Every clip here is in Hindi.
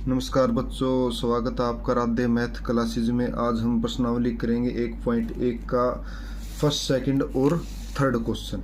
नमस्कार बच्चों, स्वागत है आपका राधे मैथ क्लासेज में। आज हम प्रश्नावली करेंगे 1.1 का फर्स्ट, सेकंड और थर्ड क्वेश्चन।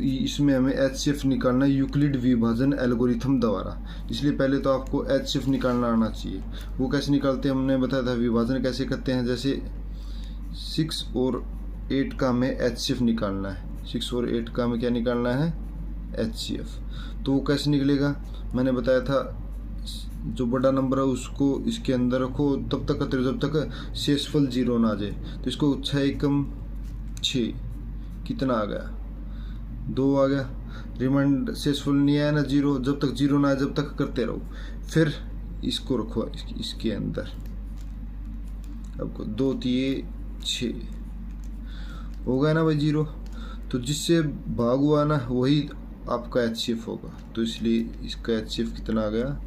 इसमें हमें एचसीएफ निकालना है यूक्लिड विभाजन एल्गोरिथम द्वारा। इसलिए पहले तो आपको एचसीएफ निकालना आना चाहिए। वो कैसे निकालते हैं हमने बताया था, विभाजन कैसे करते हैं। जैसे 6 और 8 का हमें एचसीएफ निकालना है। 6 और 8 का हमें क्या निकालना है, एचसीएफ। तो वो कैसे निकलेगा, मैंने बताया था, जो बड़ा नंबर है उसको इसके अंदर रखो तब तक करते रहो जब तक शेषफल 0 ना आ जाए। तो इसको 6 एकम 6 कितना आ गया, 2 आ गया। रिमाइंडर शेषफल नहीं आया ना 0, जब तक 0 ना आए जब तक करते रहो। फिर इसको रखो इसके अंदर, अब 2 3 6 हो गया ना भाई 0। तो जिससे भाग हुआ ना वही आपका एचसीएफ होगा। तो इसलिए इसका एचसीएफ कितना आ गया,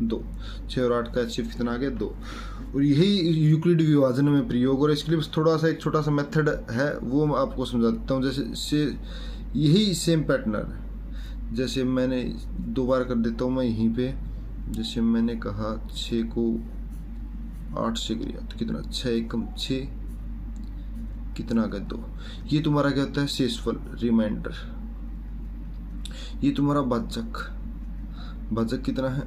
2। 6 और 8 का एचसीएफ कितना आ गया, 2। और यही यूक्लिड विभाजन में प्रयोग। और इसके लिए बस थोड़ा सा एक छोटा सा मेथड है, वो मैं आपको समझा देता हूँ। जैसे यही सेम पैटर्न है। जैसे मैंने 2 बार कर देता हूँ मैं यहीं पे। जैसे मैंने कहा 6 को 8 से गिरा तो कितना, 6 एकम 6 कितना आ गया, 2। ये तुम्हारा क्या होता है, शेषफल, रिमाइंडर। ये तुम्हारा भाजक कितना है,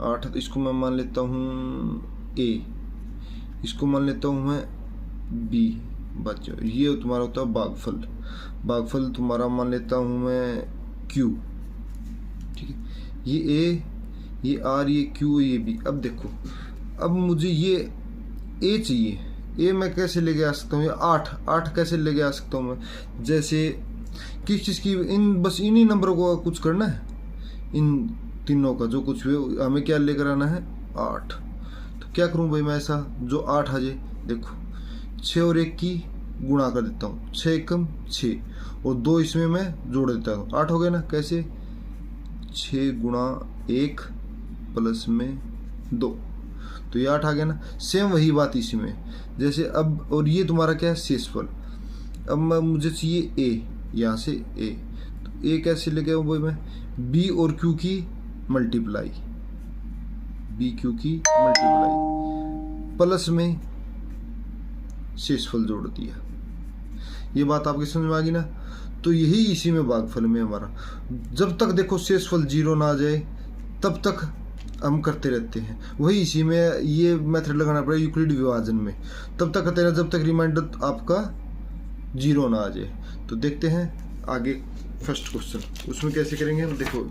8। तो इसको मैं मान लेता हूँ ए, इसको मान लेता हूँ मैं बी। बच्चों ये तुम्हारा होता है भागफल तुम्हारा मान लेता हूँ मैं क्यू। ठीक है, ये ए, ये आर, ये क्यू, ये बी। अब देखो, अब मुझे ये ए चाहिए। ए मैं कैसे लेके आ सकता हूँ, ये 8 कैसे लेके आ सकता हूँ मैं। जैसे किस चीज़ की, बस इन्हीं नंबरों को कुछ करना है, इन तीनों का जो कुछ भी हमें क्या लेकर आना है, 8। तो क्या करूं भाई मैं ऐसा, जो 8 आ जाए। देखो 6 और 1 की गुणा कर देता हूँ, 6 एकम 6 और 2 इसमें मैं जोड़ देता हूँ, 8 हो गया ना। कैसे, 6 गुणा 1 प्लस में 2, तो ये 8 आ गया ना। सेम वही बात इसमें। जैसे अब, और ये तुम्हारा क्या है, शेषफल। अब मुझे चाहिए ए, यहाँ से ए। तो ए कैसे लेके आऊँ भाई मैं, बी और क्यू की मल्टीप्लाई, प्लस में शेषफल जोड़ दिया। ये बात आपकी समझ में आ गई ना। तो यही इसी में भागफल में हमारा, जब तक देखो शेषफल 0 ना आ जाए तब तक हम करते रहते हैं। वही इसी में ये मेथड लगाना पड़ेगा यूक्लिड विभाजन में। तब तक करते रहे जब तक रिमाइंडर आपका 0 ना आ जाए। तो देखते हैं आगे फर्स्ट क्वेश्चन, उसमें कैसे करेंगे हम। देखो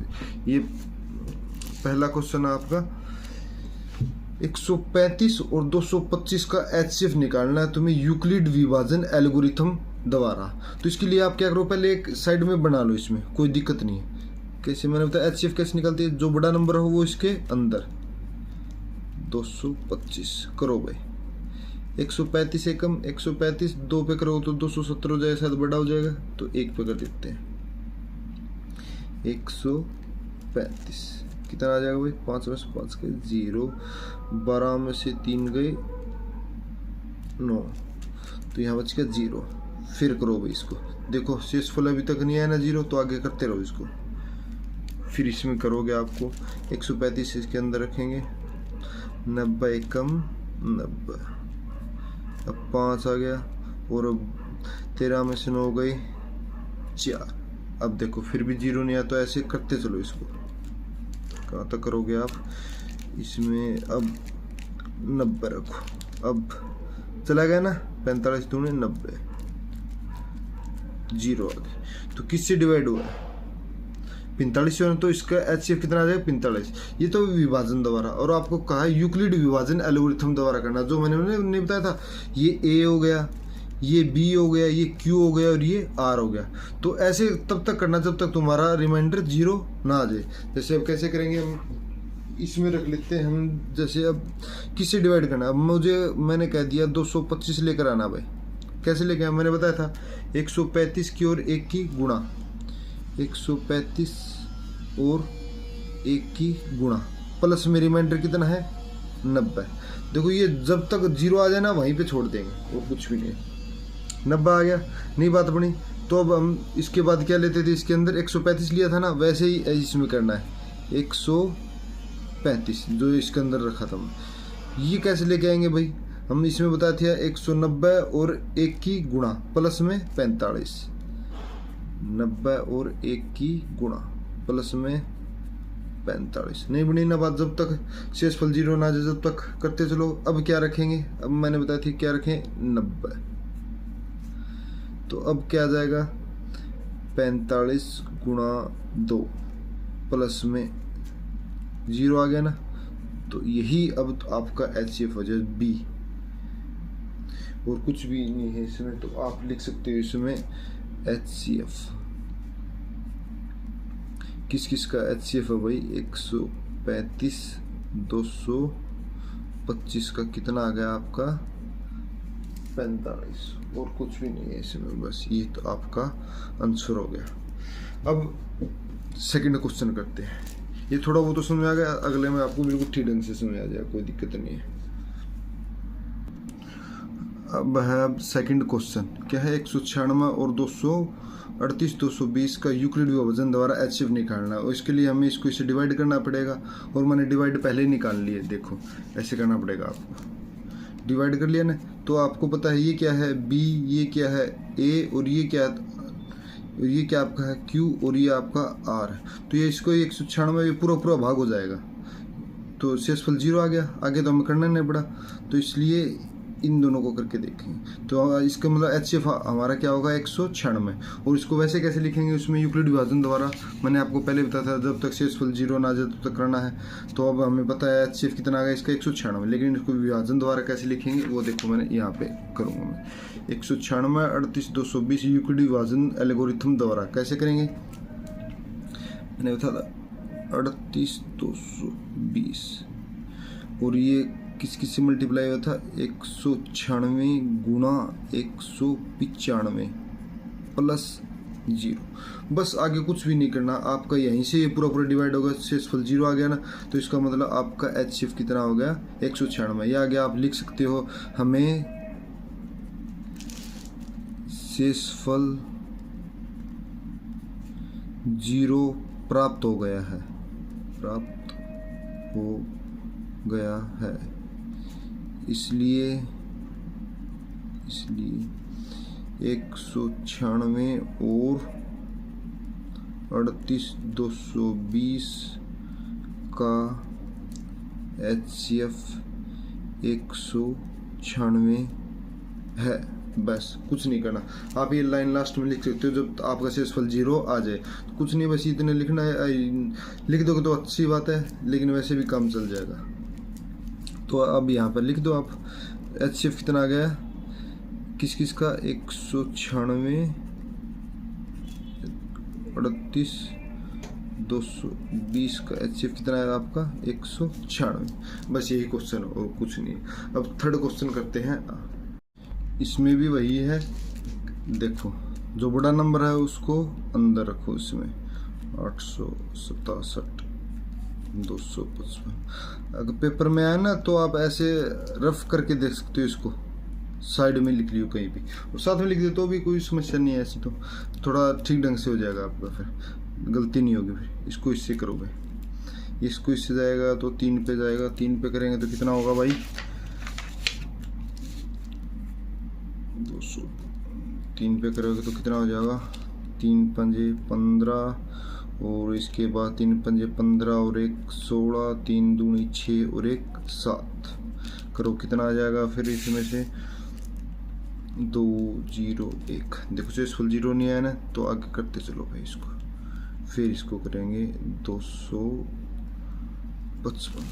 ये पहला क्वेश्चन है आपका, 135 और 225 का एचसीएफ निकालना है तुम्हें यूक्लिड विभाजन एल्गोरिथम द्वारा। तो इसके लिए आप क्या करो, पहले एक साइड में बना लो, इसमें कोई दिक्कत नहीं है। कैसे मैंने बताया एचसीएफ कैसे निकलती है, जो बड़ा नंबर हो वो इसके अंदर। 225 करो भाई, 135 एकम 135, 2 पे करो तो 270 हो जाएगा, शायद बड़ा हो जाएगा तो 1 पे कर देते हैं। 135 कितना आ जाएगा भाई, 5 में से 5 गए 0, 12 में से 3 गए 9, तो यहाँ बच गया 0। फिर करो भाई इसको, देखो शेषफल अभी तक नहीं आया ना 0, तो आगे करते रहो इसको। फिर इसमें करोगे आपको 135 इसके अंदर रखेंगे, 90 एकम 90, अब 5 आ गया, और अब 13 में से 9 गए 4। अब देखो फिर भी 0 नहीं आया, तो ऐसे करते चलो इसको। कहाँ तक करोगे आप इसमें, अब 90 रखो। अब चला गया ना, 45 दूनी 90, 0 आ गया। तो किससे डिवाइड हुआ, 45 से। तो इसका एचसीएफ कितना आ जाएगा, 45। ये तो विभाजन द्वारा, और आपको कहा है यूक्लिड विभाजन एल्गोरिथम द्वारा करना। जो मैंने नहीं बताया था, ये ए हो गया, ये बी हो गया, ये क्यू हो गया और ये आर हो गया। तो ऐसे तब तक करना जब तक तुम्हारा रिमाइंडर 0 ना आ जाए। जैसे अब कैसे करेंगे हम, इसमें रख लेते हैं हम। जैसे अब किससे डिवाइड करना, अब मैंने कह दिया 225 लेकर आना भाई। कैसे लेके आया, मैंने बताया था 135 की और 1 की गुणा, 135 और 1 की गुणा, प्लस में रिमाइंडर कितना है 90। देखो ये जब तक 0 आ जाए ना वहीं पे छोड़ देंगे, वो कुछ भी नहीं। 90 आ गया, नहीं बात बनी। तो अब हम इसके बाद क्या लेते थे, इसके अंदर 135 लिया था ना, वैसे ही इसमें करना है। 135 जो इसके अंदर रखा था मैं। ये कैसे लेके आएंगे भाई, हम इसमें बताया था 190 और 1 की गुणा प्लस में 45, 90 और 1 की गुणा प्लस में 45। नहीं बनी ना बात, जब तक शेषफल 0 ना जाए जब तक करते चलो। अब क्या रखेंगे, अब मैंने बताया थी क्या रखें 90, तो अब क्या आ जाएगा 45 गुणा 2 प्लस में 0 आ गया ना, तो यही अब तो आपका HCF हो जाए B, और कुछ भी नहीं है इसमें, तो आप लिख सकते हो इसमें HCF। किस किस का HCF है भाई, 135, 225 का कितना आ गया आपका 45, और कुछ भी नहीं है इसमें, बस ये तो आपका आंसर हो गया। अब सेकंड क्वेश्चन करते हैं। ये थोड़ा बहुत तो समझ आ गया, अगले में आपको बिल्कुल ठीक ढंग से समझ आ जाएगा, कोई दिक्कत नहीं है। अब है सेकंड क्वेश्चन, क्या है 196 और 238 220 का यूक्लिड विभाजन द्वारा HCF निकालना है, और इसके लिए हमें इसको इसे डिवाइड करना पड़ेगा, और मैंने डिवाइड पहले ही निकाल लिए। देखो ऐसे करना पड़ेगा आपको, डिवाइड कर लिया ना, तो आपको पता है ये क्या है B, ये क्या है A, और ये क्या आपका है Q, और ये आपका R है। तो ये इसको 196 ये पूरा पूरा भाग हो जाएगा, तो शेषफल 0 आ गया, आगे तो हमें करना नहीं पड़ा, तो इसलिए इन दोनों को करके देखेंगे। तो इसका मतलब HCF हमारा क्या होगा 196, और इसको वैसे कैसे लिखेंगे, उसमें यूक्लिड विभाजन द्वारा मैंने आपको पहले बताया था जब तक शेषफल 0 ना जाए तब तक करना है। तो अब हमें पता है HCF कितना आ गया इसका 196, लेकिन इसको विभाजन द्वारा कैसे लिखेंगे वो देखो मैंने यहाँ पे करूँगा मैं। 196 38 220 यूक्लिड विभाजन एल्गोरिथम द्वारा कैसे करेंगे, मैंने बताया था 38 220, और ये किस किस से मल्टीप्लाई हुआ था 196 गुणा 195 प्लस 0। बस आगे कुछ भी नहीं करना आपका, यहीं से ये पूरा पूरा डिवाइड होगा, शेषफल 0 आ गया ना, तो इसका मतलब आपका HCF कितना हो गया 196। ये आगे आप लिख सकते हो, हमें शेषफल 0 प्राप्त हो गया है, प्राप्त हो गया है, इसलिए 196 और 38 220 का HCF 196 है। बस कुछ नहीं करना, आप ये लाइन लास्ट में लिख सकते हो जब आपका शेषफल 0 आ जाए, तो कुछ नहीं, बस इतने लिखना है। लिख दोगे तो अच्छी बात है, लेकिन वैसे भी काम चल जाएगा। तो अब यहाँ पर लिख दो आप HCF कितना आ गया, किस किस का 196 38 220 का HCF कितना है आपका 196। बस यही क्वेश्चन और कुछ नहीं। अब थर्ड क्वेश्चन करते हैं, इसमें भी वही है। देखो जो बड़ा नंबर है उसको अंदर रखो, इसमें 867 255। अगर पेपर में आया ना तो आप ऐसे रफ करके देख सकते हो, इसको साइड में लिख लियो कहीं भी, और साथ में लिख दे तो भी कोई समस्या नहीं है। ऐसी तो थोड़ा ठीक ढंग से हो जाएगा आपका, फिर गलती नहीं होगी। फिर इसको इससे करोगे, इसको इससे जाएगा तो 3 पे जाएगा, 3 पे करेंगे तो कितना होगा भाई 200। 3 पे करोगे तो कितना हो जाएगा 3 पंजे 15, और इसके बाद 3 पंजे 15 और 1 16, 3 दूनी 6 और 1 7 करो, कितना आ जाएगा फिर इसमें से 2 0 1। देखो शेषफल 0 नहीं आया ना, तो आगे करते चलो भाई इसको। फिर इसको करेंगे 255।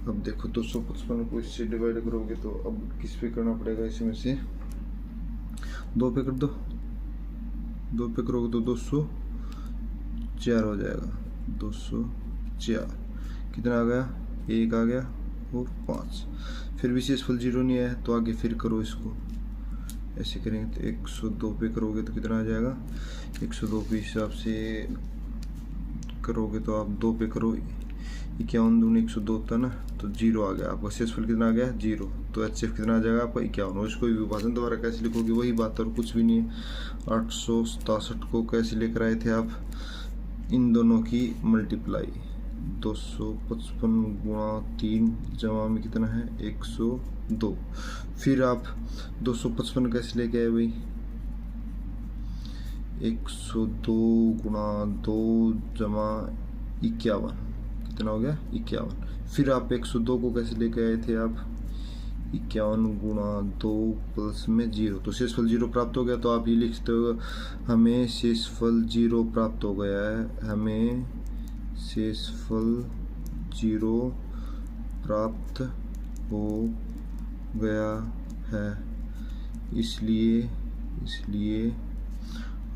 अब देखो 255 को इससे डिवाइड करोगे तो अब किस पे करना पड़ेगा, इसमें से 2 पे कर दो, 2 पे करोगे तो 204 हो जाएगा। 204 कितना आ गया 1 आ गया और 5। फिर भी शेषफल 0 नहीं आया, तो आगे फिर करो इसको, ऐसे करेंगे तो 102 पे करोगे तो कितना आ जाएगा 102 के हिसाब से करोगे तो आप 2 पे करो, 51 दूनी 102 था ना, तो 0 आ गया आपका। शेषफल कितना आ गया 0, तो HCF कितना आ जाएगा आपका 51। और इसको विभाजन द्वारा कैसे लिखोगे, वही बात और कुछ भी नहीं है। 867 को कैसे लेकर आए थे आप, इन दोनों की मल्टीप्लाई 255 गुणा 3 जमा में कितना है 102। फिर आप 255 कैसे लेके आए भाई, 102 गुणा 2 जमा 51, कितना हो गया 51। फिर आप 102 को कैसे लेके आए थे आप, 51 गुणा 2 प्लस में 0, तो शेषफल 0 प्राप्त हो गया। तो आप ये लिखते हो हमें शेषफल 0 प्राप्त हो गया है, हमें शेषफल 0 प्राप्त हो गया है, इसलिए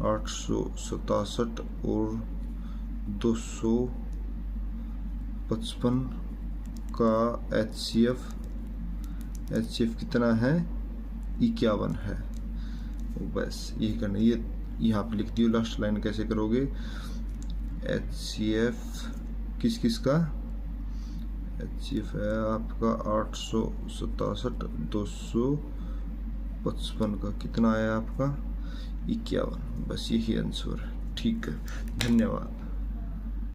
867 और 255 का HCF कितना है 51 है। बस यही करना, ये यहाँ पे लिख दियो। लास्ट लाइन कैसे करोगे, HCF किस का, HCF है आपका 867 255 का कितना आया आपका 51। बस यही आंसर है। ठीक है, धन्यवाद।